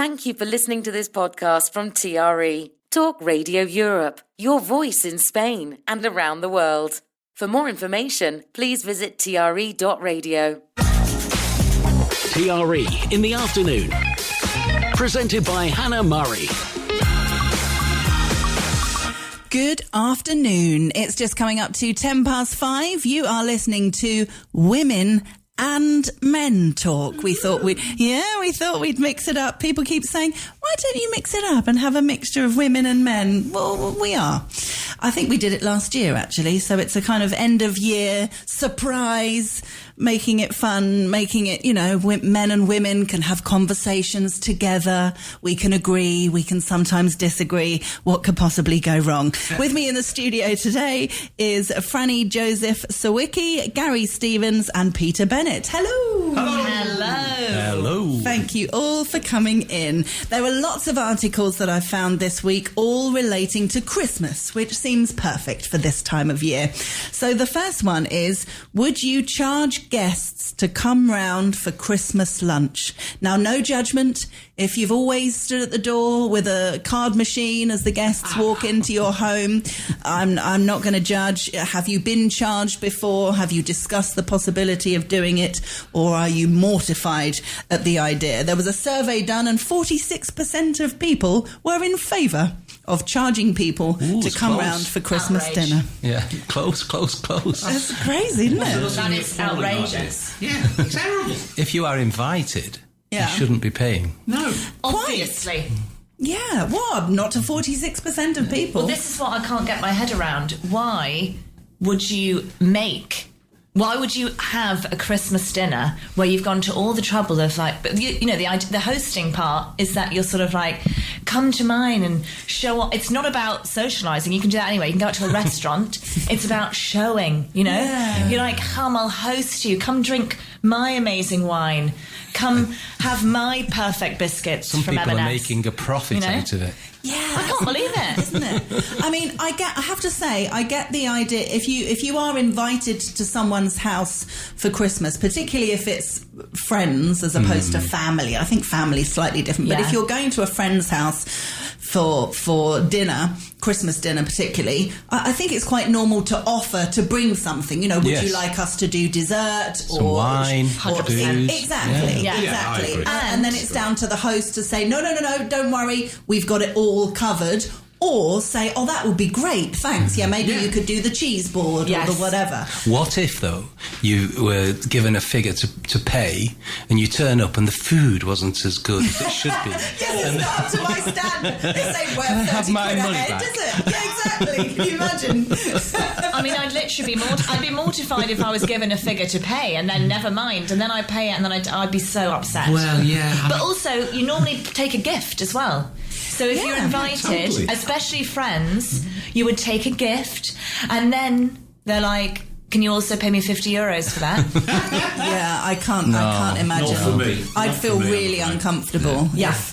Thank you for listening to this podcast from TRE, Talk Radio Europe, your voice in Spain and around the world. For more information, please visit tre.radio. TRE in the afternoon. Presented by Hannah Murray. Good afternoon. It's just coming up to 5:10. You are listening to Women and Men Talk. We thought we'd mix it up. People keep saying, why don't you mix it up and have a mixture of women and men? Well, we are. I think we did it last year, actually. So it's a kind of end of year surprise, making it fun, making it, men and women can have conversations together. We can agree. We can sometimes disagree. What could possibly go wrong? With me in the studio today is Franny Joseph Sawicki, Gary Stevens and Peter Bennett. Hello. Hello. Hello. Thank you all for coming in. There were lots of articles that I found this week, all relating to Christmas, which seems perfect for this time of year. So the first one is, would you charge guests to come round for Christmas lunch? Now, no judgment. If you've always stood at the door with a card machine as the guests walk into your home, I'm not going to judge. Have you been charged before? Have you discussed the possibility of doing it? Or are you mortified at the idea? There was a survey done and 46% of people were in favour of charging people to come round for Christmas dinner. Yeah, close. That's crazy, isn't it? That is outrageous. Yeah, terrible. If you are invited, Yeah. you shouldn't be paying. No, obviously. Yeah, what? Not to 46% of people. Well, this is what I can't get my head around. Why would you have a Christmas dinner where you've gone to all the trouble of the hosting part is that you're sort of like, come to mine and show up. It's not about socialising. You can do that anyway. You can go out to a restaurant. It's about showing, Yeah. You're like, come, I'll host you. Come drink my amazing wine. Come have my perfect biscuits Some from people M&S. are making a profit out of it. Yeah, I can't believe it. Isn't it? I mean, I have to say, I get the idea. If you are invited to someone's house for Christmas, particularly if it's friends as opposed to family, I think family is slightly different. But Yeah. if you're going to a friend's house for dinner, Christmas dinner particularly, I think it's quite normal to offer to bring something. Would Yes. you like us to do dessert Some wine, booze. Exactly, Yeah. exactly. I agree. And then it's down to the host to say, no, don't worry, we've got it all covered. Or say, oh, that would be great, thanks. Yeah, maybe you could do the cheese board Yes. or the whatever. What if, though, you were given a figure to pay and you turn up and the food wasn't as good as it should be? Yes, it's not up to my standard. This ain't worth 30 have my quid a money head, back? is it? Yeah, exactly. Can you imagine? I mean, I'd literally be mortified if I was given a figure to pay and then never mind, and then I pay it and then I'd be so upset. Well, yeah. But also, you normally take a gift as well. So if you're invited, totally. especially friends, you would take a gift, and then they're like, can you also pay me €50 for that? Yeah, I can't imagine. Not for me. I'd Not feel for me, really I'm afraid. uncomfortable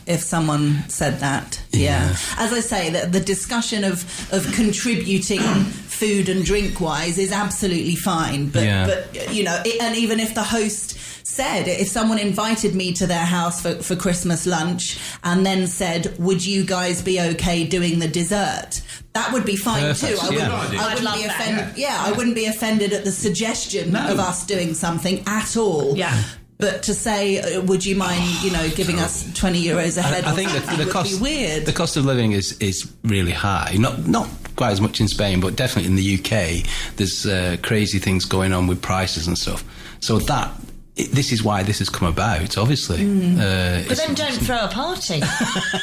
if someone said that. Yeah. As I say, the discussion of contributing food and drink wise is absolutely fine. But and even if the host said, if someone invited me to their house for Christmas lunch and then said, would you guys be okay doing the dessert? That would be fine Perfect, too. I yeah. wouldn't I'd love be that. offended. Yeah, I wouldn't be offended at the suggestion of us doing something at all. Yeah. But to say, would you mind, giving us €20 a head? I think or something the would cost, be weird. the cost of living is really high. Not quite as much in Spain, but definitely in the UK. There's crazy things going on with prices and stuff. So this is why this has come about, obviously. But then don't throw a party.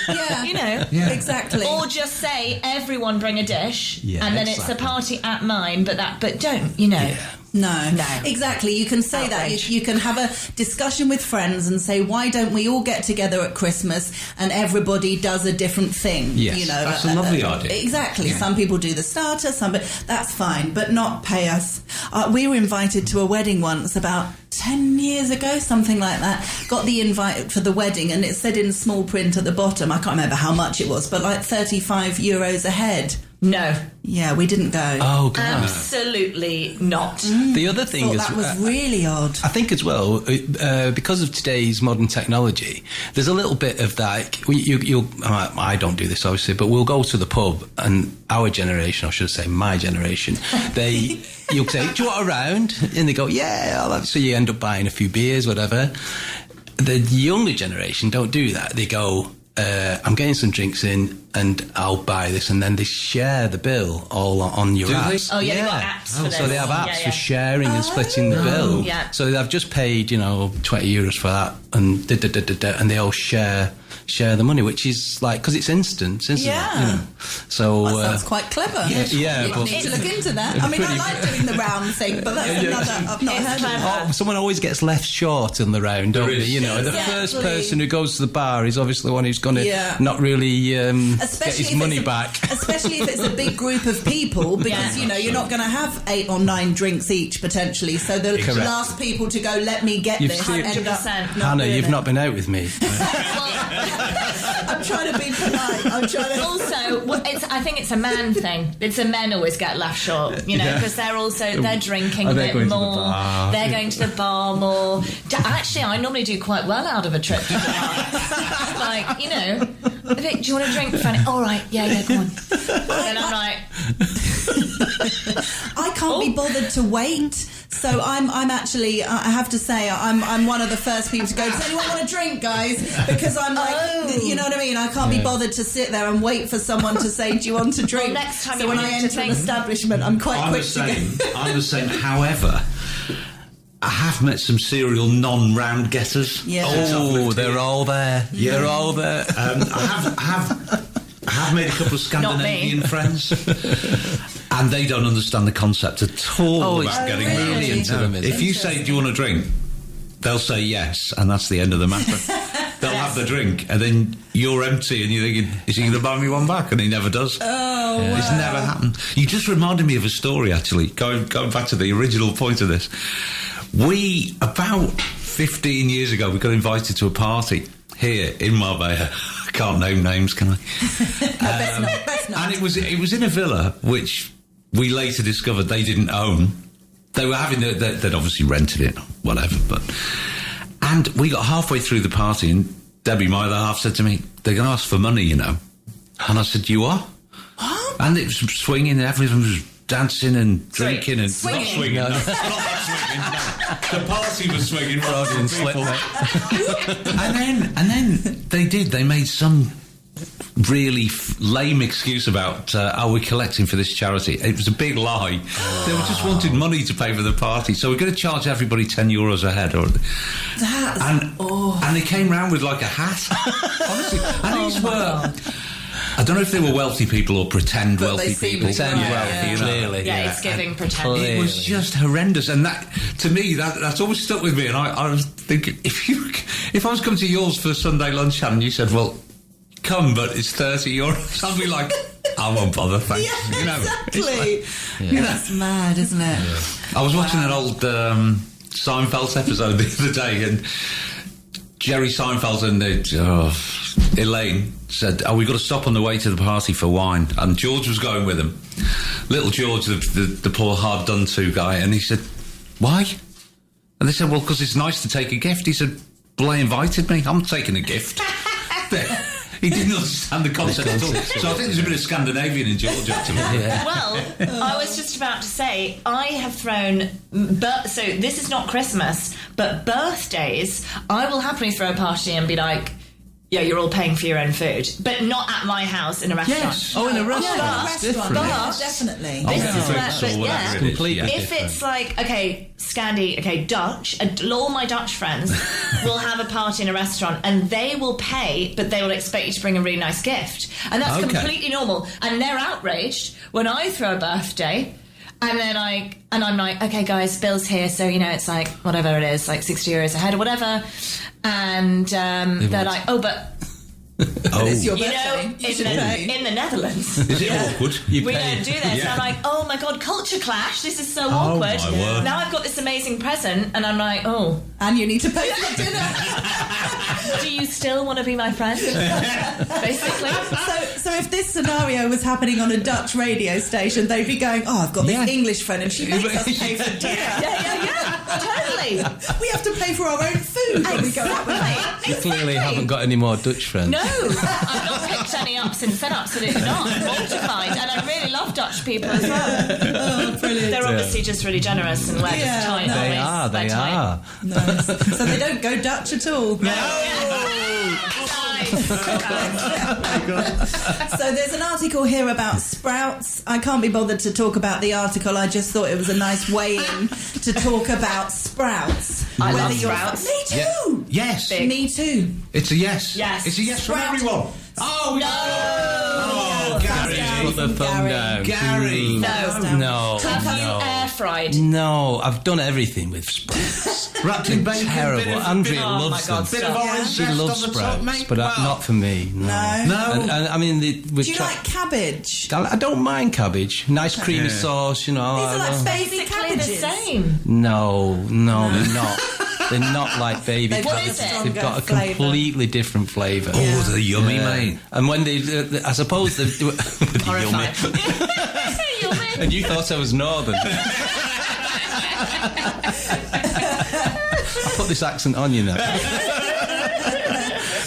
Yeah, exactly. Or just say, everyone bring a dish, Yeah, and then exactly. it's a party at mine, but don't, Yeah. No, No. exactly. You can say Outrage. that. You can have a discussion with friends and say, why don't we all get together at Christmas and everybody does a different thing? Yes, that's a lovely idea. Exactly. Some people do the starter, that's fine, but not pay us. We were invited to a wedding once about 10 years ago, something like that. Got the invite for the wedding and it said in small print at the bottom, I can't remember how much it was, but like €35 a head. No. Yeah, we didn't go. Oh, God. Absolutely not. The other thing Thought is... that was really odd. I think as well, because of today's modern technology, there's a little bit of that. I don't do this obviously, but we'll go to the pub, and our generation, or should I say my generation, you'll say, "Do you want a round?" And they go, "Yeah, I'll have." So you end up buying a few beers, whatever. The younger generation don't do that. They go, "I'm getting some drinks in, and I'll buy this," and then they share the bill all on your apps. Oh, yeah, they've got apps for this. So they have apps Yeah. for sharing and splitting the bill. Yeah. So they've just paid, €20 for that, and and they all share the money, which is like, because it's instant, isn't Yeah. it? So That sounds quite clever. yeah, You but need to look into that. I mean, I like doing the round thing, but that's another. I've not It's heard of clever. that. someone always gets left short in the round, don't they? The first Exactly. person who goes to the bar is obviously the one who's going to Yeah. not really get Especially his if money it's back. Especially if it's a big group of people, because you're not going to have 8 or 9 drinks each potentially. So the Correct. last people to go, let me get You've this. seen- end up 100%. not Hannah, doing you've it. not been out with me. I'm trying to be polite. I'm trying to. Also, I think it's a man thing. It's a men always get left short, because they're drinking a they're bit going to the more. bar. They're going to the bar more. Actually, I normally do quite well out of a trip to the bar. Like, Vic, do you want a drink, Fanny? All right, yeah, go on. And I'm like, I can't be bothered to wait, so I'm actually. I have to say, I'm one of the first people to go. Does anyone want a drink, guys? Because I'm like, you know what I mean. I can't be bothered to sit there and wait for someone to say, "Do you want a drink?" Well, next time so you when need I to enter an think. establishment, I'm quite I'm quick the to go. same. I'm the same. However, I have met some serial non-round getters. Yeah. since I've lived They're here. all there. Yeah. They're all there. I have made a couple of Scandinavian friends, and they don't understand the concept at all about getting really? round. Really into them, is If it? you say, "Do you want a drink?" they'll say yes, and that's the end of the matter. They'll have the drink, and then you're empty, and you're thinking, "Is he going to buy me one back?" And he never does. Oh, It's never happened. You just reminded me of a story, actually, going back to the original point of this. We, about 15 years ago, we got invited to a party here in Marbella. I can't name names, can I? Best not. And it was in a villa, which we later discovered they didn't own. They were having they'd obviously rented it, whatever. And we got halfway through the party, and Debbie, my other half, said to me, "They're going to ask for money, And I said, "You are?" What? And it was swinging, and everyone was dancing and drinking and Swinging. not swinging. No. Not that swinging. No. The party was swinging rather than people. And then they made some really lame excuse about we're collecting for this charity. It was a big lie. They were just wanted money to pay for the party, so we're going to charge everybody €10 a head. And they came round with like a hat. Honestly, and these were. I don't know if they were wealthy people or pretend But wealthy they seem people. pretend wealthy, clearly. yeah, it's giving pretend. It was just horrendous, and that to me that's always stuck with me. And I was thinking, if I was coming to yours for Sunday lunch, and you said, "Well, come, but it's €30," I'd be like, "I won't bother, thanks." Yeah, exactly. You know, That's mad, isn't it? I was watching an old Seinfeld episode the other day, and Jerry Seinfeld and Elaine said, we've got to stop on the way to the party for wine. And George was going with them. Little George, the poor hard-done-to guy, and he said, "Why?" And they said, "Well, because it's nice to take a gift." He said, "Well, they invited me. I'm taking a gift." He didn't understand the concept at all. So I think there's a bit of Scandinavian in George, actually. Well, I was just about to say, I have thrown... so this is not Christmas, but birthdays, I will happily throw a party and be like, "Yeah, you're all paying for your own food." But not at my house in a restaurant. Yes. Oh, in a restaurant. Yeah, That's restaurant, different. yeah, definitely. This Yeah. is where... So But whatever yeah, it is, Completely. yeah. if it's like, okay, Scandi, okay, Dutch, all my Dutch friends will have a party in a restaurant and they will pay, but they will expect you to bring a really nice gift. And that's Okay. completely normal. And they're outraged when I throw a birthday and then I'm like, "Okay, guys, bill's here, so, it's like, whatever it is, like €60 a head or whatever." And they're like, "Oh, but But it's your You birthday. know, You should pay. in the Netherlands, Is it awkward? we don't do this. And I'm like, oh my god, culture clash. This is so awkward. my word. Now I've got this amazing present, and I'm like, oh, And you need to pay for dinner. do you still want to be my friend? Basically. So if this scenario was happening on a Dutch radio station, they'd be going, "Oh, I've got this Yeah. English friend, and she makes us pay for dinner. Yeah, totally. We have to pay for our own food when we go out with Exactly. You clearly haven't got any more Dutch friends. No, I've not picked any up since then, absolutely not. I'm mortified, and I really love Dutch people as well. Oh, brilliant. They're obviously just really generous and we're Yeah, just tight. no. They aren't are, they They're tight. are. Nice. So they don't go Dutch at all. So there's an article here about Sprouts. I can't be bothered to talk about the article. I just thought it was a nice way in to talk about Sprouts. I Whether love you're- Sprouts. Me too. Yes. Big. Me too. It's a yes. Yes. It's a yes from Sprout. everyone. Oh, No. Oh, Gary. Put the phone down. Gary. No. Have you air fried? No, I've done everything with Sprouts. Wrapped in bacon. Terrible. bit of- Andrea Oh, my loves God, them. Bit of orange She zest loves on the Sprouts, top, mate. but Wow. not for me. No. No. And I mean, Do you like cabbage? I don't mind cabbage. Nice creamy sauce, you know. These are like baby Basically cabbages. the same. No, they're not. They're not like baby They've got cabbages. a stronger They've got a flavour. completely different flavour. Oh, they're yummy, mate. And when they, I suppose they're yummy. Horrified. Yummy. And you thought I was northern. I put this accent on you now.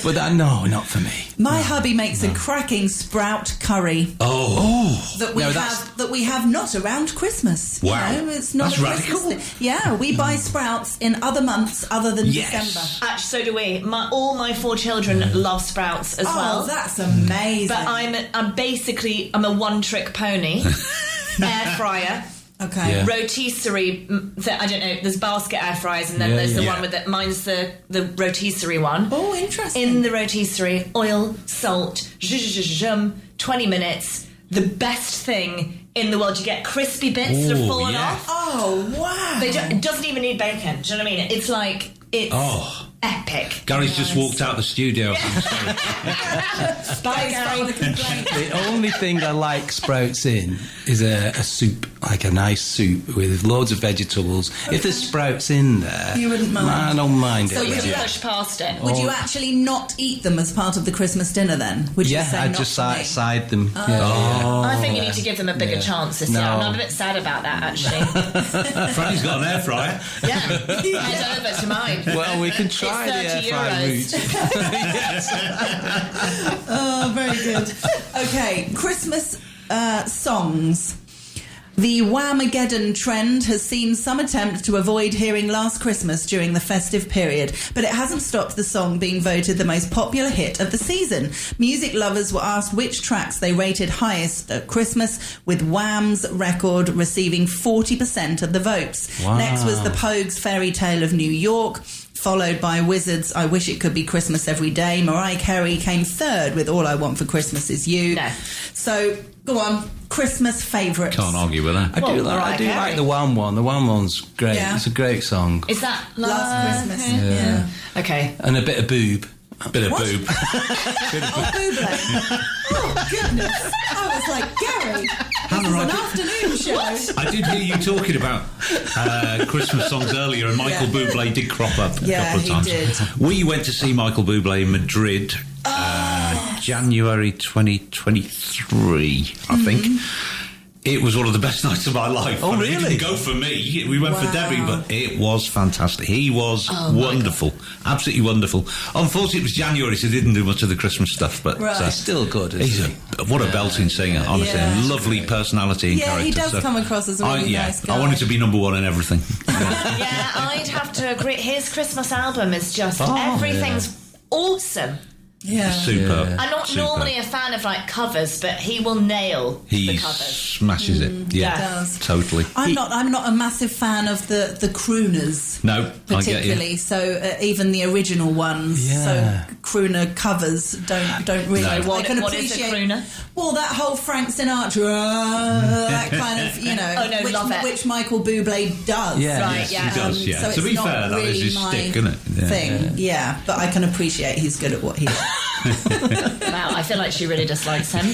But no, not for me. My hubby makes a cracking sprout curry that we have not around Christmas. You Wow. know, it's not That's a Christmas radical. thing. Yeah, we buy sprouts in other months other than Yes. December. Actually, so do we. All my 4 children love Sprouts as Oh, well. that's amazing. But I'm basically a one-trick pony. Air fryer. okay. Yeah. Rotisserie, I don't know, there's basket air fryers and then Yeah, there's the yeah. one with it. Mine's the rotisserie one. Oh, interesting. In the rotisserie, oil, salt, 20 minutes. The best thing in the world. You get crispy bits that have Oh, fallen yeah. off. Oh, wow. It doesn't even need bacon. Do you know what I mean? It's like, it's epic. Gary's just walked out the studio. Bye, Gary. The only thing I like Sprouts in is a soup, like a nice soup with loads of vegetables. If there's Sprouts in there, You wouldn't mind. I don't mind So it. would You you- push past it. Would you actually not eat them as part of the Christmas dinner then? Would you Yeah, say I'd not just for me? side them. Yeah. I think you need to give them a bigger Yeah. chance this No. year. And I'm a bit sad about that, actually. Franny's got an air fryer. Yeah. Head over to mine. Well, we can try the air It's fry 30 route. Oh, very good. Okay, Christmas songs. The Whamageddon trend has seen some attempt to avoid hearing Last Christmas during the festive period, but it hasn't stopped the song being voted the most popular hit of the season. Music lovers were asked which tracks they rated highest at Christmas, with Wham's record receiving 40% of the votes. Wow. Next was the Pogues' Fairy Tale of New York, followed by Wizards' I Wish It Could Be Christmas Every Day. Mariah Carey came third with All I Want for Christmas Is You. No. So, go on, Christmas favourites. Can't argue with that. I Well, do Mariah Carey. like the Wham one. The Wham one's great. Yeah. It's a great song. Is that Last Christmas. Yeah. Okay. And a bit of boob. Bit of What? boob. Oh, Bublé. Oh, goodness. I was like, Gary, this is an afternoon show. I did hear you talking about Christmas songs earlier, and Michael Yeah. Bublé did crop up a Yeah, couple of he times. did. We went to see Michael Bublé in Madrid, January 2023, I think. It was one of the best nights of my life. Oh, I mean, really? It didn't go for me. We went for Wow. Debbie, but it was fantastic. He was wonderful. Absolutely wonderful. Unfortunately, it was January, so he didn't do much of the Christmas stuff, but Right. He's still good, isn't he's he? what a belting singer, honestly. Yeah. Lovely personality and Yeah, character. he does so come across as a really nice guy. I wanted to be number one in everything. Yeah, I'd have to agree. His Christmas album is just everything's awesome. Yeah. Superb. I'm not Superb. normally a fan of like covers, but he will nail the He covers. smashes it. Yeah, does. totally. I'm not a massive fan of the crooners. No, I get particularly. you. So even the original ones. Yeah. So crooner covers don't really. No. I What- can what is a appreciate- crooner? Well, that whole Frank Sinatra, that kind of Oh, no, love it. which Michael Bublé does. Yeah. Right, Yes, yeah. he does. Yeah. So To it's be not fair, that really is his my stick, isn't it? Yeah. Thing, yeah. But I can appreciate he's good at what he does. Wow, I feel like she really dislikes him.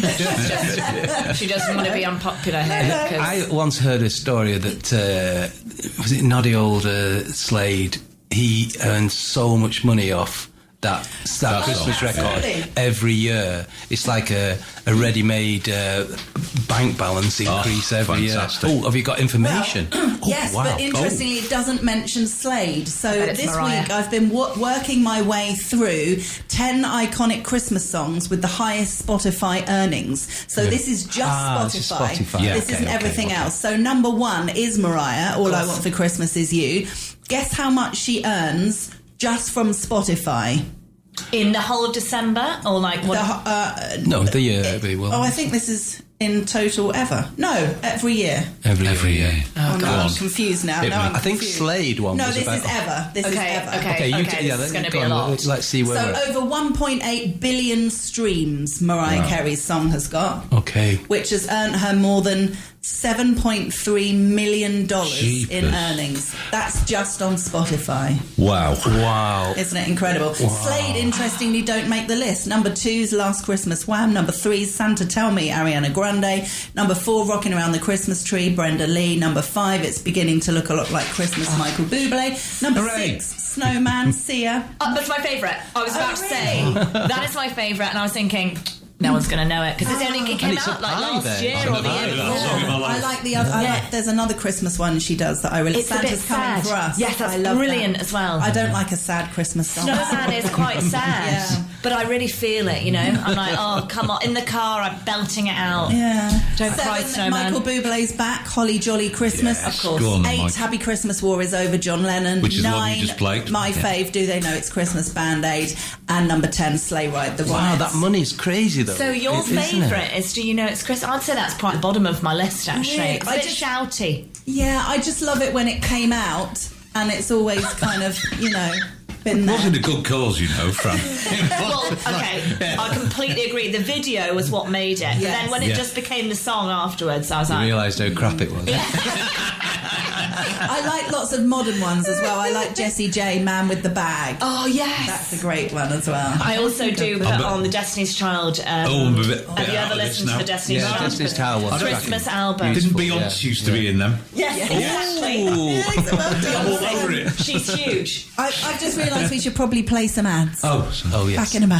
She doesn't want to be unpopular here. 'cause- I once heard a story that was it Noddy old Slade? He earned so much money off that Christmas record every year. It's like a ready-made bank balance increase every fantastic. year. Oh, have you got information? Yes, wow. but interestingly, it doesn't mention Slade. So bet it's this Mariah. week I've been working my way through 10 iconic Christmas songs with the highest Spotify earnings. So this is just Spotify. this is Spotify. Yeah. This isn't everything else. So number 1 is Mariah, All I Want for Christmas Is You. Guess how much she earns just from Spotify? In the whole of December? Or like what? No, the year we will. Oh, I think this is in total ever. No, every year. Every year. Oh, no, Go I'm on. confused now. Hit No, me. I'm I think confused. Slade one No, was this about... is ever. This is Okay, ever. okay. this is going to go be a on, lot. Let's see where So we're... over 1.8 billion streams Mariah Carey's song has got, Okay. which has earned her more than $7.3 million in Jeepers. earnings. That's just on Spotify. Wow. Wow. Isn't it incredible? Slade, interestingly, don't make the list. Number 2's Last Christmas, Wham. Number 3's Santa Tell Me, Ariana Grande. Number 4, Rocking Around the Christmas Tree, Brenda Lee. Number 5, It's Beginning to Look a Lot Like Christmas, Michael Bublé. Number Hooray. 6, Snowman, Sia. That's my favourite. I was about to say that is my favourite, and I was thinking no one's going to know it because it came it's a out like pie last then. year or the year That song in before. my life. I like the other. There's another Christmas one she does that I really. It's a bit Santa's Coming sad. for Us. Yes, that's I love brilliant that. as well. I don't like a sad Christmas song. Snowman is quite sad, Yeah. but I really feel it. You know, I'm like, oh come on! In the car, I'm belting it out. Yeah. Don't cry, 7, Snowman. Michael Bublé's back. Holly Jolly Christmas. Yes. Of course. Go on then, 8, Mike. Happy Christmas War is Over, John Lennon. Which is the 9, one you just played. My Yeah. fave, Do They Know It's Christmas, Band Aid. And number 10, Sleigh Ride, The Wow, Ronettes. that money's crazy, though. So your Isn't it? favourite is Do You Know It's Christmas? I'd say that's quite the bottom of my list actually. Really? It's a I bit just- shouty. Yeah, I just love it when it came out. And it's always kind of, been there. Wasn't a good cause, Fran. Well, okay, I completely agree. The video was what made it. But Yes. then when it Yeah. just became the song afterwards, I was You like, realised how crap it was. I like lots of modern ones as well. I like Jessie J, Man with the Bag. oh yes. That's a great one as well. I also do put on the Destiny's Child. I'm a bit have you out ever of this listened to now. the Destiny's Yeah, Child? Destiny's Child was Christmas cracking. album. Didn't Beautiful, Beyonce yeah. used to be in them? Yes, exactly. I'm all over it. She's huge. I've just realised we should probably play some ads. Oh, yes. Back in a mo.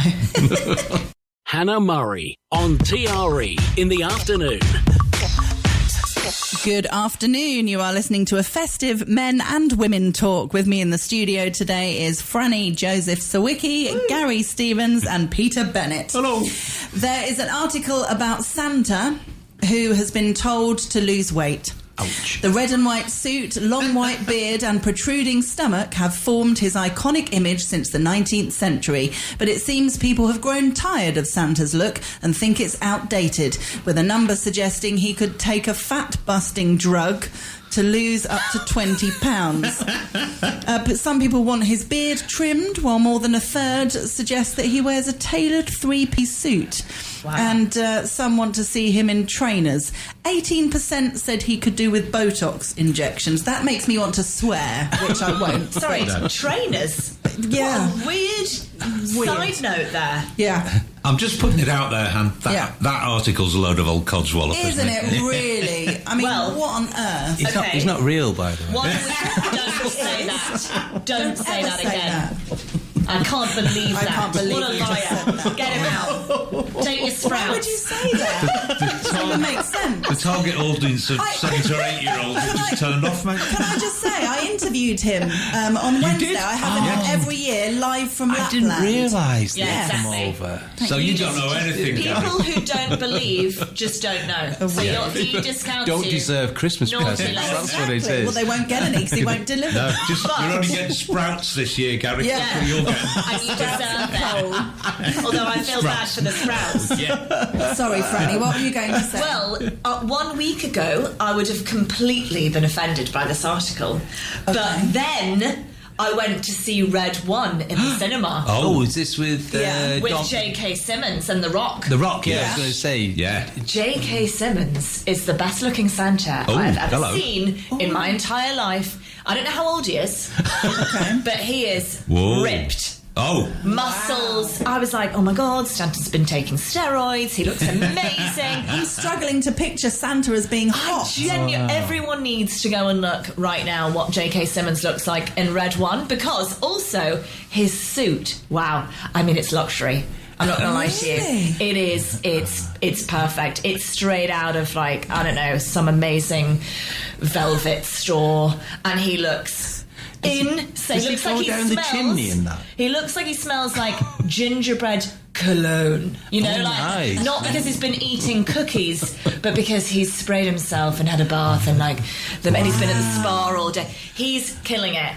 Hannah Murray on TRE in the afternoon. Good afternoon. You are listening to a festive men and women talk. With me in the studio today is Franny Joseph Sawicki, Gary Stevens and Peter Bennett. Hello. There is an article about Santa who has been told to lose weight. Ouch. The red and white suit, long white beard and protruding stomach have formed his iconic image since the 19th century. But it seems people have grown tired of Santa's look and think it's outdated, with a number suggesting he could take a fat-busting drug to lose up to 20 pounds. But some people want his beard trimmed, while more than a third suggest that he wears a tailored three-piece suit. Wow. And some want to see him in trainers. 18% said he could do with Botox injections. That makes me want to swear, which I won't. Sorry, trainers. Yeah. What a weird side note there. Yeah. I'm just putting it out there, Han. That article's a load of old codswallop, Isn't it really? I mean, Well, what on earth? He's not real, by the way. One week, don't say that. Don't say ever that say again. that. I can't believe I that. can't believe what a you just said liar. that. Get him out. Take your sprouts. Why would you say that? Doesn't even make sense. The target audience of 7 to 8 year olds have just turned off, mate. Can I just say, I interviewed him on Wednesday. did? I have him every year live from I Lapland. didn't realise Yeah, they'd come exactly. over. So you don't know anything, Gary. People who don't believe just don't know. So he discounts Don't you. deserve Christmas Naughty presents. lads. That's what it Exactly. is. Well, they won't get any because he won't deliver. No, you're only getting sprouts this year, Gary. Yeah. That's what you're getting. And you deserve it. Although I feel bad for the sprouts. Yeah. Sorry, Franny, what were you going to say? Well, 1 week ago, I would have completely been offended by this article. But then I went to see Red One in the cinema Oh, is this with Yeah, with Don- J.K. Simmons and The Rock. The Rock? Yeah, I Yes. was going to say. Yeah. J.K. Simmons is the best looking Santa Oh, I've ever hello. seen in my entire life. I don't know how old he is, but he is Whoa. ripped. Oh. Muscles. I was like, oh my God, Santa's been taking steroids. He looks amazing. I'm struggling to picture Santa as being hot. Everyone needs to go and look right now what J.K. Simmons looks like in Red One, because also his suit, wow, I mean, it's luxury. I'm not going to lie to you. It is. It's perfect. It's straight out of, like, I don't know, some amazing velvet store, and he looks insane. Does he go down the chimney in that? He looks like he smells like gingerbread cologne. You know, nice. Not because he's been eating cookies, but because he's sprayed himself and had a bath and and he's been at the spa all day. He's killing it.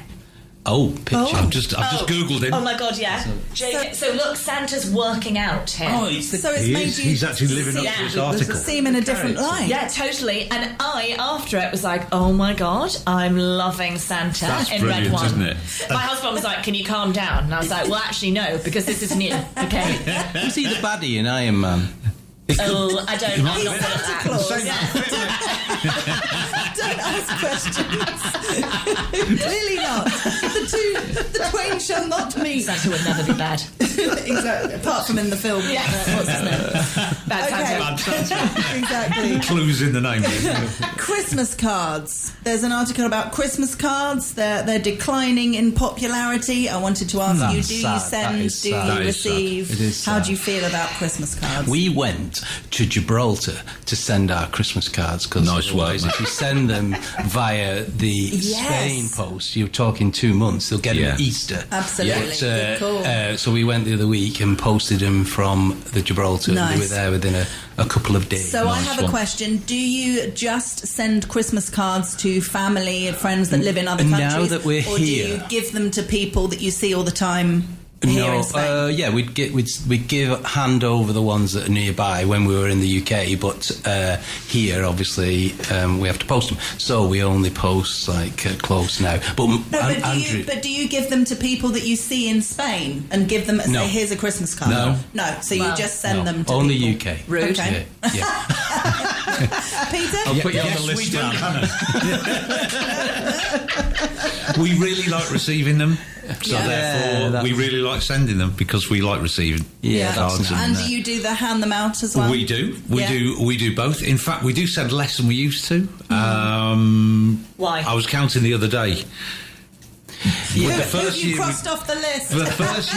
Oh, picture. I've just Googled him. Oh my God, yeah. So look, Santa's working out here. So it's made you He's actually living up to this article. see him in a different light. Yeah, totally. And I, after it, was like, oh my God, I'm loving Santa That's in Red brilliant, One. isn't it? My husband was like, can you calm down? And I was like, well, actually, no, because this is new, okay? You see the baddie in Iron Man? Oh, I'm not good at that. Don't ask questions. Really not. The twain shall not meet. Santa would never be bad. Exactly. Apart from in the film. Yeah. What's his name? Bad Santa. Exactly. Clues in the name. Christmas cards. There's an article about Christmas cards. They're declining in popularity. I wanted to ask you: do you sad. send? That is Do sad. you That is sad. receive? It is How sad. do you feel about Christmas cards? We went to Gibraltar to send our Christmas cards because Nice work, otherwise mate. if you send them via the Spain post, you're talking 2 months. They'll get them at Easter. Absolutely. But, Good call. so we went the other week and posted them from the Gibraltar. Nice. They were there within a couple of days. So I Nice have a one. question. Do you just send Christmas cards to family and friends that live in other Now countries? that we're or here- do you give them to people that you see all the time here in Spain? Yeah, we'd give hand over the ones that are nearby when we were in the UK, but here obviously we have to post them. So we only post close now. But Andrew, do you give them to people that you see in Spain and give them No. say, here's a Christmas card? No. So you just send them to only people. UK. Rude. Okay. Yeah. Peter? I'll put you on Yes, the we list do, down. Hannah. We really like receiving them, so Yeah. therefore Yeah, we really like sending them because we like receiving Yeah, cards. that's And do you do the hand them out as well? We do. We Yeah. do. We do both. In fact, we do send less than we used to. Why? I was counting the other day. Who The first you year we- crossed off the list? The first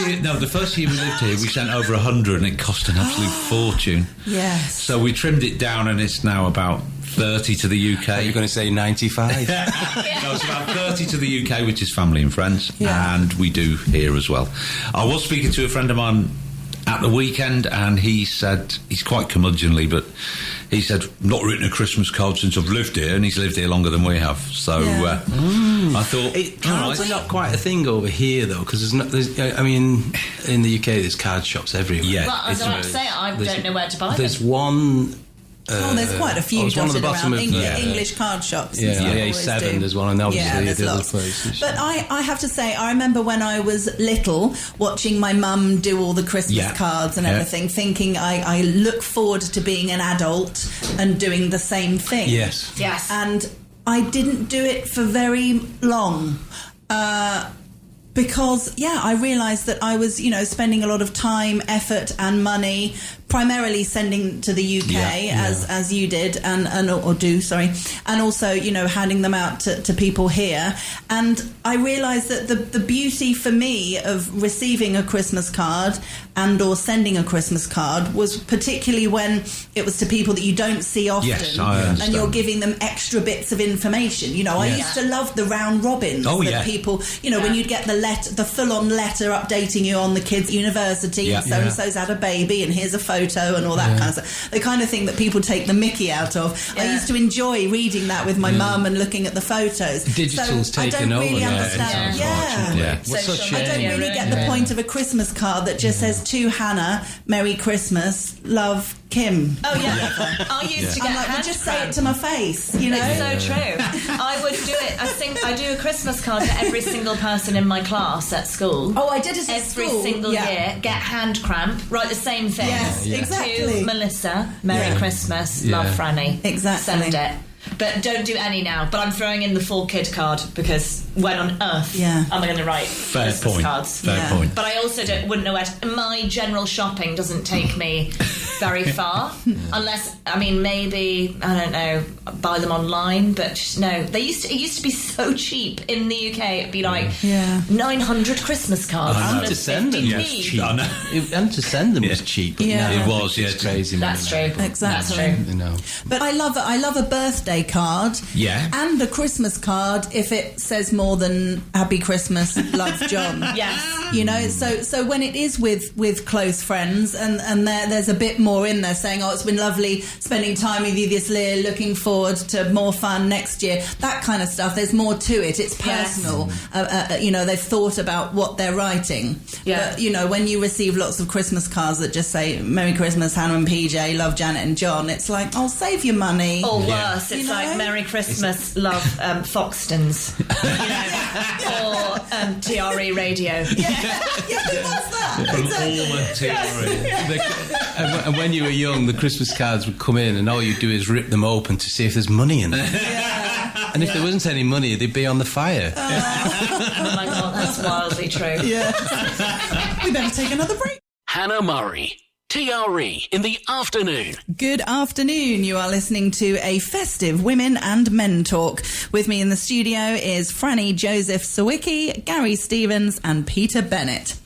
year we lived here, we sent over 100, and it cost an absolute fortune. Yes. So we trimmed it down, and it's now about 30 to the UK. You're going to say 95. No, it's about 30 to the UK, which is family and friends, Yeah. and we do here as well. I was speaking to a friend of mine at the weekend, and he said, he's quite curmudgeonly, but he said, not written a Christmas card since I've lived here, and he's lived here longer than we have. So Yeah. I thought, Cards all are right. not quite a thing over here though, because I mean, in the UK there's card shops everywhere. Yeah. Well, I was about to say, I don't know where to buy There's them. one. There's quite a few it's one on the dotted bottom around of English card shops. Yeah, and the stuff, A7, always do. there's one, and obviously Yeah, there's the other lots. places. But I have to say, I remember when I was little, watching my mum do all the Christmas Yeah. cards and Yeah. everything, thinking I look forward to being an adult and doing the same thing. Yes. Yes. And I didn't do it for very long. Because, I realised that I was, spending a lot of time, effort and money, primarily sending to the UK as you did or do, and also, handing them out to people here. And I realised that the beauty for me of receiving a Christmas card and or sending a Christmas card was particularly when it was to people that you don't see often. Yes, I and understand. you're giving them extra bits of information. I used to love the round robins Oh, that yeah. people, when you'd get the full-on letter updating you on the kid's university, Yeah. and so-and-so's had a baby, and here's a photo, and all that kind of stuff. The kind of thing that people take the mickey out of. I used to enjoy reading that with my mum and looking at the photos. Digital's so taken I don't really over. understand. Yeah. What's Social such I don't media, really get the point of a Christmas card that just says, to Hannah, Merry Christmas, love, Kim. Oh, yeah. I used to get I'm like, well, hand just say it cramp. to my face, It's so true. I would do it. I do a Christmas card to every single person in my class at school. Oh, I did it at Every school. single year, get hand cramp, write the same thing. Yes, exactly. To Melissa, Merry Christmas, love Franny. Exactly. Send it. But don't do any now. But I'm throwing in the full kid card because when on earth am I going to write Christmas cards? Fair point. But I also wouldn't know where my general shopping doesn't take me very far. Unless, I mean, maybe, I don't know, buy them online. But no, it used to be so cheap in the UK. It'd be like 900 Christmas cards. And to send them was cheap. And to send them was cheap. It was, it's crazy. That's true. Exactly. That's true. You know. But I love a birthday card. Yeah. And a Christmas card if it says more than Happy Christmas, love John. Yes. You know, so when it is with close friends and there's a bit more in there saying, oh, it's been lovely spending time with you this year, looking forward to more fun next year, that kind of stuff, there's more to it. It's personal. Yes. You know, they've thought about what they're writing. Yeah. But, you know, when you receive lots of Christmas cards that just say, Merry Christmas, Hannah and PJ, love Janet and John, it's like, oh, save your money. Or worse, it's like Merry Christmas, love Foxtons. Or TRE Radio. Who wants that? And when you were young, the Christmas cards would come in and all you'd do is rip them open to see if there's money in them. And if there wasn't any money, they'd be on the fire. Oh my God, that's wildly true. We better take another break. Hannah Murray, TRE in the afternoon. Good afternoon. You are listening to a festive Women and Men Talk. With me in the studio is Franny Joseph Sawicki, Gary Stevens and Peter Bennett.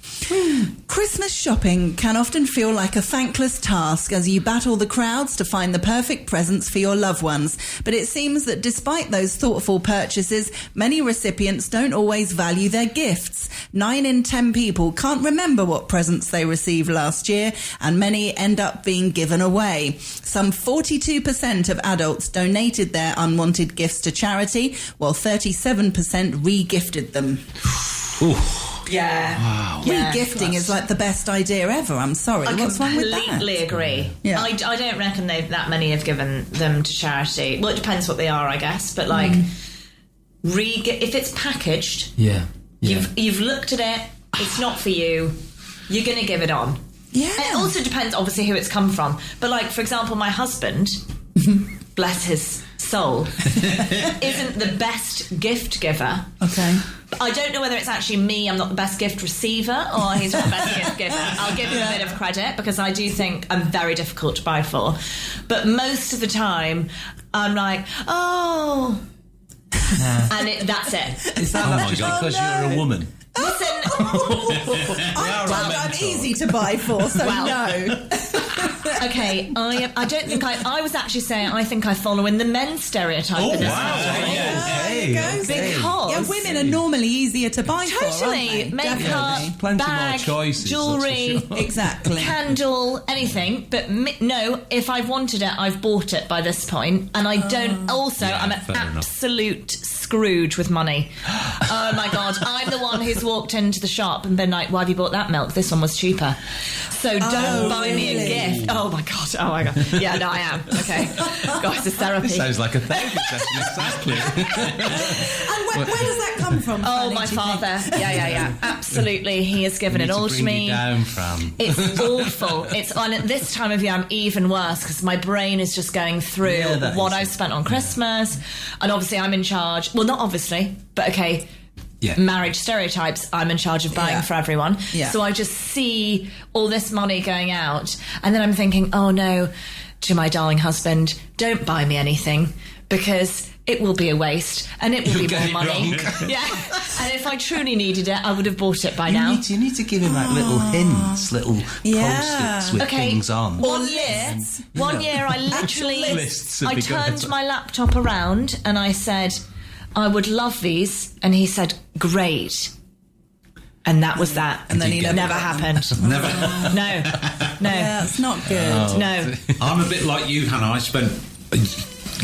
Christmas shopping can often feel like a thankless task as you battle the crowds to find the perfect presents for your loved ones. But it seems that despite those thoughtful purchases, many recipients don't always value their gifts. 9 in 10 people can't remember what presents they received last year, and many end up being given away. Some 42% of adults donated their unwanted gifts to charity, while 37% re-gifted them. Ooh. Yeah. Wow. Yeah. Re-gifting is like the best idea ever. I'm sorry. What's wrong with that? I completely agree. Yeah. I don't reckon that many have given them to charity. Well, it depends what they are, I guess. But like, if it's packaged, you've looked at it, it's not for you, you're going to give it on. Yeah. And it also depends, obviously, who it's come from. But like, for example, my husband, bless his soul, isn't the best gift giver. Okay. I don't know whether it's actually me, I'm not the best gift receiver, or he's not the best gift giver. I'll give him a bit of credit because I do think I'm very difficult to buy for. But most of the time, I'm like, oh. And that's it. Is that because you're a woman? Listen, I'm easy to buy for, so no. Okay, I don't think I was actually saying I think I follow in the men's stereotype in this Because women are normally easier to buy for, aren't they? Totally. Makeup, Definitely. Plenty bag, more choices, jewellery, that's for sure. Exactly. candle, anything. But no, if I've wanted it, I've bought it by this point. And I don't, also, I'm an absolute Scrooge with money. Oh my God, I'm the one who's walked into the shop and been like, why have you bought that milk? This one was cheaper. So don't buy me a gift. Oh my God. Yeah, no, I am. Okay. Guys, it's therapy. This sounds like a therapy session, exactly. And where does that come from? Oh, Fanny, my do you think? father. Yeah. Absolutely. He has given it all to me. You down, Fran. It's awful. It's on at this time of year. I'm even worse because my brain is just going through what I've spent on Christmas, and obviously I'm in charge. Well, not obviously, but okay. Yeah. Marriage stereotypes. I'm in charge of buying for everyone. Yeah. So I just see all this money going out, and then I'm thinking, oh no, to my darling husband, don't buy me anything because it will be a waste and it will be more money. Yeah. And if I truly needed it, I would have bought it by now. You need to give him like little hints, little post-its with things on. One year I literally Lists would be good. turned my laptop around and I said, I would love these, and he said, great. And that was that. And then he never happened. Never. No. Yeah, it's not good. No. I'm a bit like you, Hannah. I spent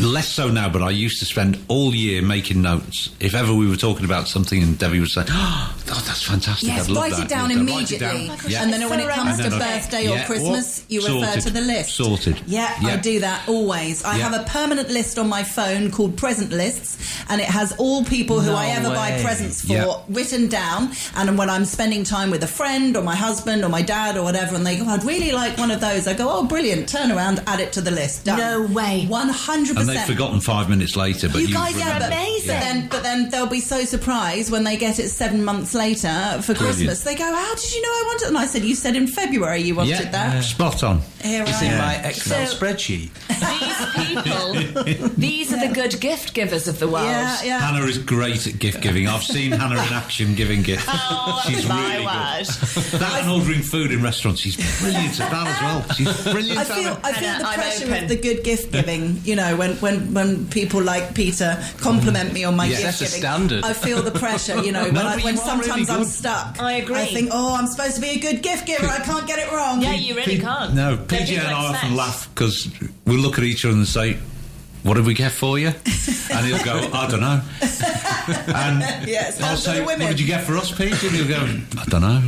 less so now, but I used to spend all year making notes. If ever we were talking about something and Debbie would say, oh, God, that's fantastic. Yes, I'd love write that. it down Yeah, immediately. write it down. And then when it comes to And then birthday or yeah, Christmas, you refer sorted. to the list. Sorted. Yeah, Yeah. I do that always. I Yeah. have a permanent list on my phone called Present Lists, and it has all people who No I ever buy way. presents for Yeah. written down. And when I'm spending time with a friend or my husband or my dad or whatever, and they go, I'd really like one of those, I go, oh, brilliant, turn around, add it to the list. Done. No way. 100%. And they've forgotten 5 minutes later, but You you guys, yeah, remember. but, amazing. but then they'll be so surprised when they get it 7 months later for Christmas. They go, how did you know I wanted it? And I said, you said in February you wanted Yeah, that. spot on. Here It's I in am. my Excel So- spreadsheet. These people, these are the good gift givers of the world. Yeah, yeah. Hannah is great at gift giving. I've seen Hannah in action giving gifts. Oh, She's my really word. good. That and ordering food in restaurants. She's brilliant at that as well. She's brilliant I at feel it. the I'm pressure open. of the good gift giving. You know, when people like Peter compliment me on my Yes, gift that's a giving, standard. I feel the pressure. You know, No, when but when you are sometimes really I'm good. stuck. I agree. I think, oh, I'm supposed to be a good gift giver. I can't get it wrong. Yeah, you really can't. No, Don't PJ people and I expect? often laugh because we look at each other and say, "What did we get for you?" And he'll go, "I don't know." And Yeah, it's I'll down to say, the women. "What did you get for us, Pete?" And he'll go, "I don't know."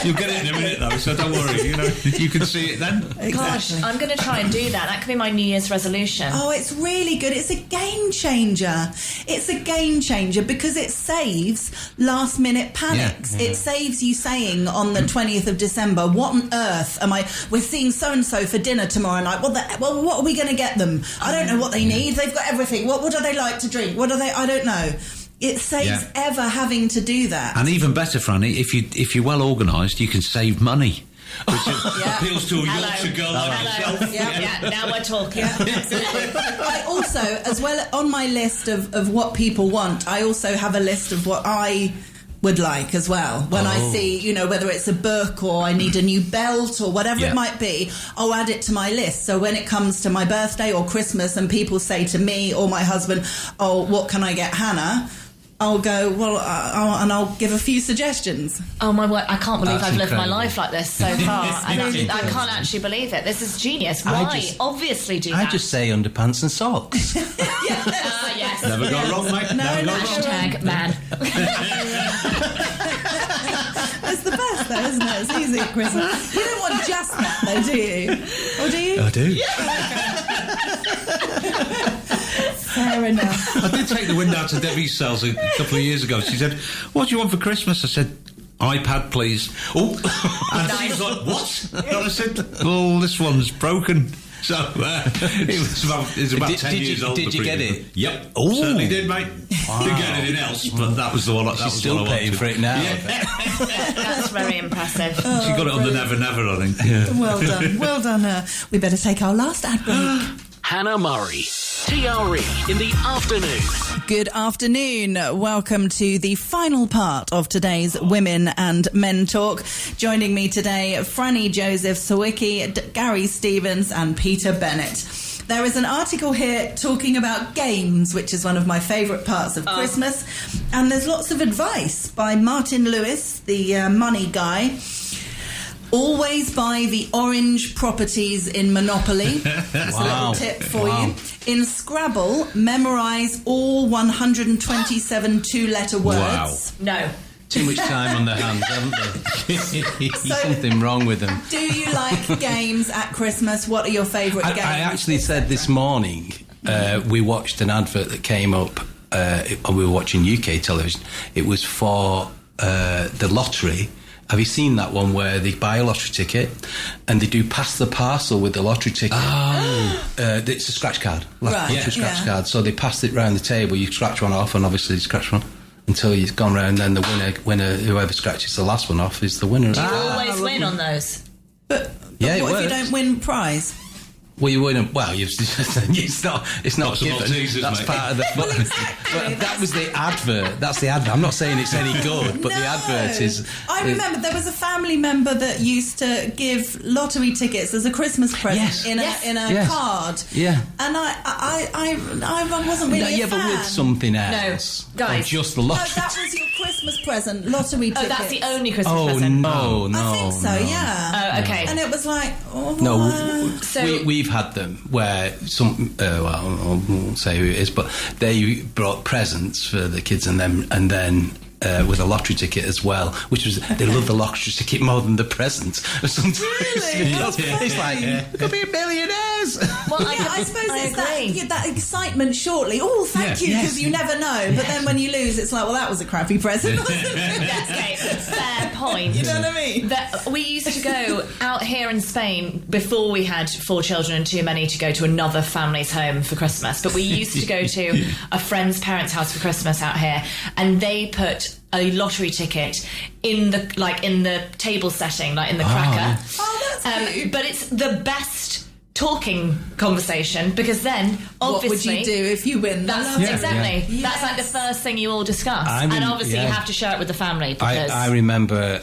You'll get it in a minute though, so don't worry. You know, you can see it then. Gosh, I'm going to try and do that. That could be my New Year's resolution. Oh, it's really good. It's a game changer. It's a game changer because it saves last minute panics. Yeah. It saves you saying on the 20th of December, what on earth am I? We're seeing so and so for dinner tomorrow night. Well, what are we going to get them? I don't know what they need. They've got everything. What do they like to drink? What do they? I don't know. It saves Yeah. ever having to do that. And even better, Franny, if you're well organised, you can save money. Which appeals to a Yorkshire girl like yourself. Yeah, now we're talking. I also, as well, on my list of what people want, I also have a list of what I would like as well. When I see, you know, whether it's a book or I need a new belt or whatever Yeah. it might be, I'll add it to my list. So when it comes to my birthday or Christmas and people say to me or my husband, oh, what can I get Hannah? I'll go, well, and I'll give a few suggestions. Oh my word! I can't believe That's I've lived my incredible. life like this so far. I really can't good. actually believe it. This is genius. I Why? just- Obviously, do I that. just say underpants and socks. Yes. Never go wrong, mate. Never go wrong. Hashtag man. It's the best, though, isn't it? It's easy at Christmas. You don't want just that, though, do you? Or do you? I do. Fair enough. I did take the wind out of Debbie's cells a couple of years ago. She said, "What do you want for Christmas?" I said, "iPad, please." Oh, and she was like, "What?" And I said, "Well, this one's broken." So it was about Did- 10 did you- years old. did the you get previous- it? Yep. Ooh. Certainly did, mate. Didn't get anything else, but that was the one. That She's was still what I paying wanted. for it now. That's very impressive. She got it on the Never Never, I think. Well done. Well done, her. We better take our last ad break. Hannah Murray. TRE in the afternoon. Good afternoon. Welcome to the final part of today's Women and Men Talk. Joining me today, Franny Joseph Sawicki, Gary Stevens and Peter Bennett. There is an article here talking about games, which is one of my favourite parts of Christmas. And there's lots of advice by Martin Lewis, the money guy. Always buy the orange properties in Monopoly. That's a little tip for you. In Scrabble, memorise all 127 two-letter words. No. Too much time on their hands, haven't they? Something wrong with them. Do you like games at Christmas? What are your favourite games? I actually said this morning, we watched an advert that came up, we were watching UK television. It was for the lottery. Have you seen that one where they buy a lottery ticket and they do pass the parcel with the lottery ticket? Oh. It's a scratch card. Right, Lottery scratch yeah. card. So they pass it round the table, you scratch one off, and obviously you scratch one until you've gone round, then the winner, whoever scratches the last one off, is the winner. Do you always win on those? But Yeah, it what if you works. don't win prize? Well, you wouldn't. Well, it's not Got some given. Maltesers, That's mate. part of the. But, but that was the advert. That's the advert. I'm not saying it's any good, but the advert is. I remember there was a family member that used to give lottery tickets as a Christmas present Yes. in a Yes. card. Yeah. And I wasn't really Yeah, a but fan. with something else. guys. Or just the No, lottery. that was your Christmas present, lottery Oh, tickets. that's the only Christmas Oh present. no, no! I think so, no. yeah. Oh, okay. And it was like, oh, No, So- we've had them where some. Well, I won't say who it is, but they brought presents for the kids, and then with a lottery ticket as well, which was they love the lottery ticket more than the present. Sometimes it's like we could be millionaires. Well, I suppose I it's agree. that excitement shortly. Oh, thank you, because you never know. But then when you lose, it's like, well, that was a crappy present, wasn't it? Yes, okay, fair point. You know what I mean? That we used to go out here in Spain before we had 4 children and too many to go to another family's home for Christmas. But we used to go to a friend's parents' house for Christmas out here, and they put a lottery ticket in the table setting, like in the cracker. Oh, that's cute. But it's the best talking conversation, because then obviously what would you do if you win? that's exactly that's like the first thing you all discuss. And obviously you have to share it with the family, because I remember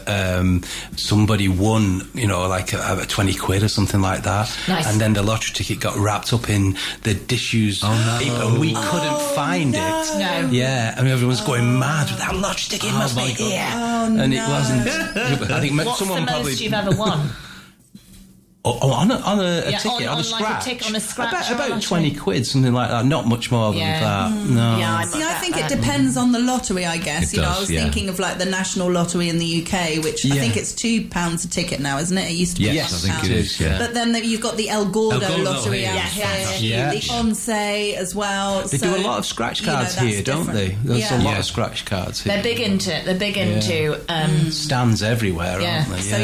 somebody won, like a 20 quid or something like that. Nice. And then the lottery ticket got wrapped up in the disused paper, and we couldn't find it. No. Yeah, and everyone's going mad with that lottery ticket. Must be here. And it wasn't. I think what's someone the most probably you've ever won? on a ticket, on a scratch. On a scratch, about 20 quid, something like that. Not much more than that. No. Yeah, See, I think it depends on the lottery, I guess. It does, I was thinking of like the National Lottery in the UK, which I think it's £2 a ticket now, isn't it? It used to be Yes, I think £1. it is, yeah. But then you've got the El Gordo, El Gordo lottery here. out Yes, here, yes. the Once as well. They do a lot of scratch cards here, don't they? There's a lot of scratch cards here. They're big into Stands everywhere, Yeah. aren't they? So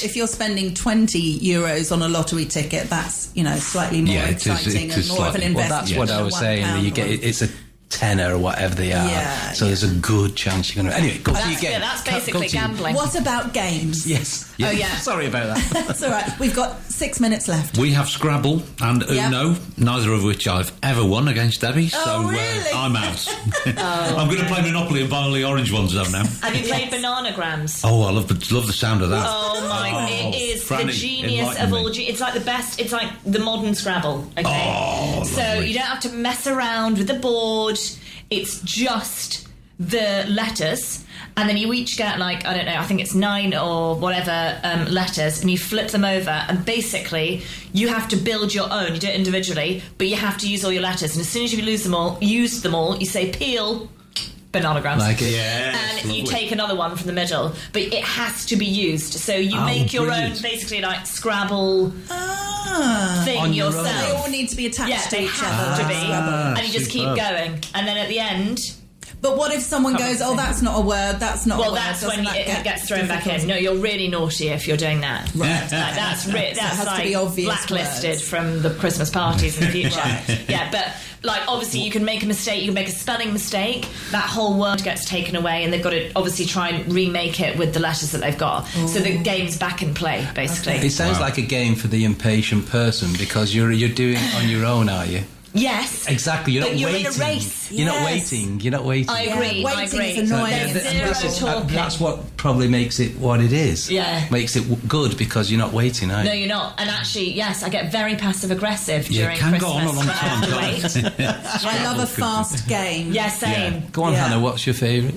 if you're spending €20 on a lottery ticket, that's slightly more exciting and more of an investment. Well, that's what I was saying. That you get it's a tenner or whatever they are. Yeah, so there's a good chance you're going to. Anyway, go to your game. Yeah, that's basically gambling. What about games? Yes. Oh, yeah. Sorry about that. That's all right. We've got 6 minutes left. We have Scrabble and Yep. Uno, neither of which I've ever won against Debbie, so really? I'm out. I'm going to play Monopoly and buy all the orange ones though now. Have you played Bananagrams? Oh, I love the sound of that. Oh my! It is Franny, the genius enlighten of me. all. It's like the best. It's like the modern Scrabble. Okay, so lovely. you don't have to mess around with the board. It's just the letters, and then you each get I don't know, I think it's 9 or whatever letters, and you flip them over, and basically you have to build your own. You do it individually, but you have to use all your letters, and as soon as you use them all, you say peel. Bananagrams. Like it. Yes, And you lovely. take another one from the middle, but it has to be used. So you make your brilliant. own, basically like Scrabble thing On your own. yourself. They all need to be attached Yeah, to they each have other. to be, and you just keep superb. going. And then at the end, But what if someone goes, "Oh, that's not a word. That's not a well, word." that's Doesn't when that it get gets thrown back in. difficult? No, you're really naughty if you're doing that. Right. Like, that's has to like be obvious blacklisted words. from the Christmas parties in the future. Yeah, but obviously you can make a mistake. You can make a spelling mistake. That whole word gets taken away, and they've got to obviously try and remake it with the letters that they've got. So the game's back in play, basically. It sounds like a game for the impatient person, because you're doing it on your own, are you? Yes. Exactly. You're But not you're waiting. in a race. You're not Yes. waiting. You're not waiting. I agree. Yeah, I waiting agree. is annoying. There's Isn't zero talking. That's what probably makes it what it is. Yeah. Makes it good, because you're not waiting, are you? No, you're not. And actually, yes, I get very passive aggressive Yeah, during it can Christmas go on a long when I have to time, wait. I love a fast game. Yeah, same. Go on, Yeah. Hannah. What's your favourite?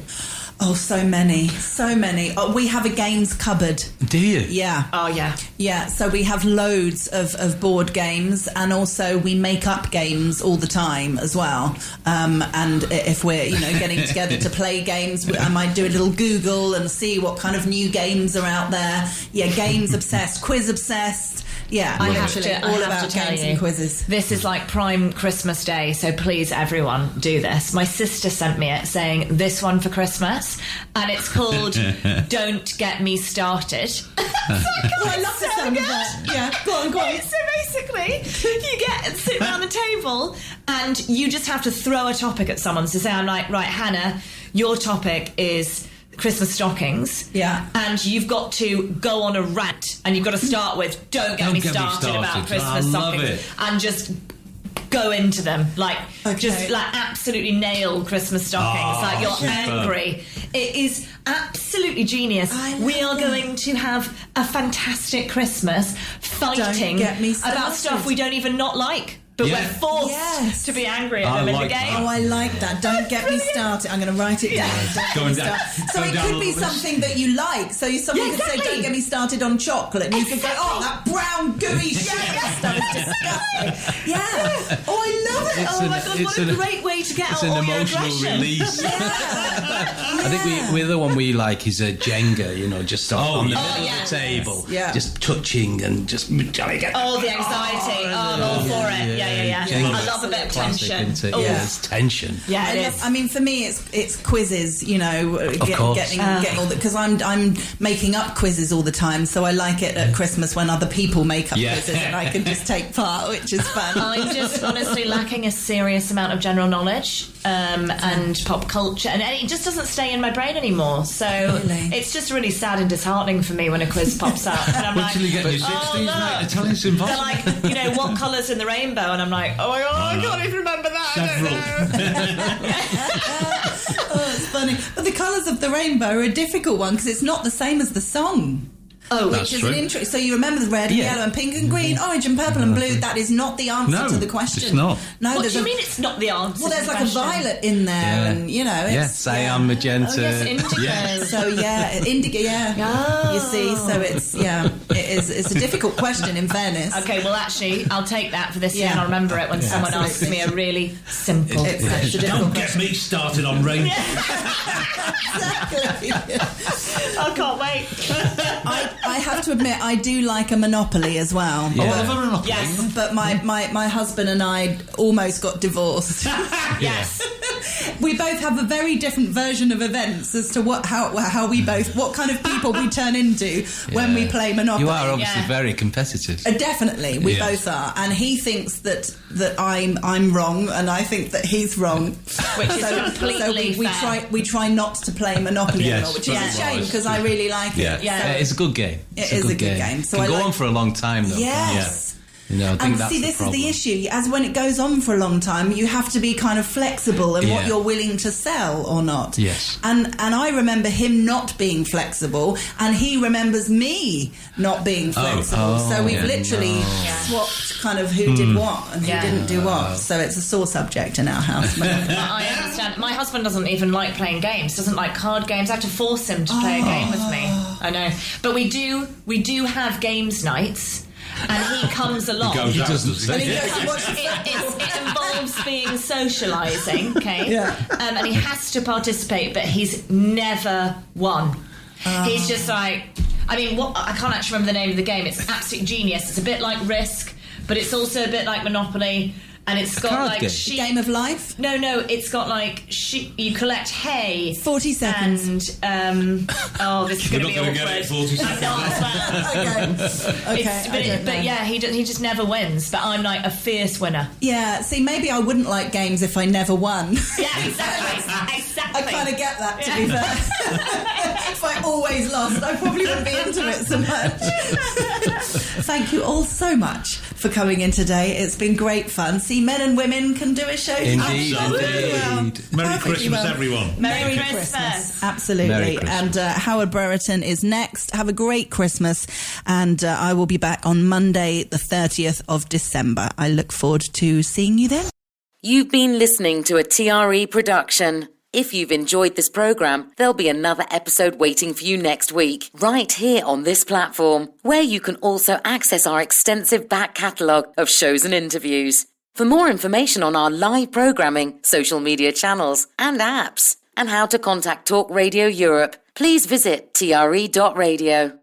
Oh, so many, so many. Oh, we have a games cupboard. Do you? Yeah. Oh, yeah. Yeah, so we have loads of board games, and also we make up games all the time as well. And if we're getting together to play games, I might do a little Google and see what kind of new games are out there. Yeah, games obsessed, quiz obsessed. Yeah, I have literally to, all I have about to tell games you, and quizzes. this is like prime Christmas day, so please, everyone, do this. My sister sent me it saying, this one for Christmas, and it's called Don't Get Me Started. I love the sound of that. Yeah, go on. So basically, you sit around the table and you just have to throw a topic at someone. So say I'm like, right, Hannah, your topic is Christmas stockings. Yeah. And you've got to go on a rant, and you've got to start with, don't get me started about Christmas I love stockings. it. And just go into them, Okay. just absolutely nail Christmas stockings. Oh, like you're superb. angry. It is absolutely genius. I love We are that. going to have a fantastic Christmas fighting get me about started. stuff we don't even not like. But Yeah. we're forced Yes. to be angry at I them in the like game. that. Oh, I like that. Don't get me started. I'm going to write it down. Don't get Going me down- started. So going it down a could be little bit. something that you like. So someone Yeah, could say, exactly. "Don't get me started on chocolate," and you could go, "Oh, that brown gooey sugar stuff is disgusting." Yeah. Oh, I love it. It's Oh my God, what a great way to get out It's an all your emotional aggression. release. Yeah. I think the one we like is a Jenga, you know, just on the middle of the table, just touching and just trying to get... Oh, the anxiety. I'm all for it. Yeah. I love a bit of tension. Yeah, it's tension. Yeah, it is. I mean, for me, it's quizzes, you know, getting all that, because I'm making up quizzes all the time, so I like it at Christmas when other people make up quizzes and I can just take part, which is fun. I'm just honestly lacking a serious amount of general knowledge and pop culture, and it just doesn't stay in my brain anymore. So it's just really sad and disheartening for me when a quiz pops up. And I'm like, until you get in your 60s, mate, tell you it's impossible. They're like, you know, what colour's in the rainbow? And I'm like, oh my God, I can't even remember that. Oh, it's funny. But the colours of the rainbow are a difficult one because it's not the same as the song. Which is an interesting. So you remember the red and yellow and pink and green, orange and purple and blue. That is not the answer to the question. It's not. No, what do you mean it's not the answer? Well, there's to the like question? a violet in there, and you know, cyan, magenta. Oh, yes, indigo. So indigo. Yeah. You see, so it's it's a difficult question. In fairness. Okay, well, actually, I'll take that for this year, and I'll remember it when someone asks me a really simple. Don't get me started on rain. Exactly. I can't wait. I have to admit, I do like a Monopoly as well. Yeah. Yes. But my husband and I almost got divorced. Yes. We both have a very different version of events as to what kind of people we turn into when we play Monopoly. You are obviously very competitive. Definitely, we both are, and he thinks that I'm wrong, and I think that he's wrong. Which is completely fair. We try not to play Monopoly Yes, anymore, which is a shame because I really like it. Yeah, it's a good game. It is a good game. So it can I go on for a long time, though. Yes. You know, I think that's see, the this problem. is the issue. As when it goes on for a long time, you have to be kind of flexible in what you're willing to sell or not. Yes. And I remember him not being flexible, and he remembers me not being flexible. So we've literally swapped kind of who did what and who didn't do what. So it's a sore subject in our house. I understand. My husband doesn't even like playing games. Doesn't like card games. I have to force him to play a game with me. I know, but we do have games nights. And he comes along. He doesn't. It involves being socialising, okay? And he has to participate, but he's never won. He's just like, I mean, I can't actually remember the name of the game. It's absolute genius. It's a bit like Risk, but it's also a bit like Monopoly. And it's got like sheep. Game of Life? No, it's got like sheep. You collect hay. 40 seconds. And this is going to be awkward. We're not going to get it 40 seconds. But he just never wins. But I'm like a fierce winner. Yeah. See, maybe I wouldn't like games if I never won. Yeah, exactly. I kind of get that, to be fair. If I always lost, I probably wouldn't be into it so much. Thank you all so much for coming in today. It's been great fun. See, men and women can do a show. Indeed. Merry Christmas, everyone. Merry Christmas. Absolutely. Merry Christmas. And Howard Brereton is next. Have a great Christmas. And I will be back on Monday, the 30th of December. I look forward to seeing you then. You've been listening to a TRE production. If you've enjoyed this programme, there'll be another episode waiting for you next week, right here on this platform, where you can also access our extensive back catalogue of shows and interviews. For more information on our live programming, social media channels and apps, and how to contact Talk Radio Europe, please visit tre.radio.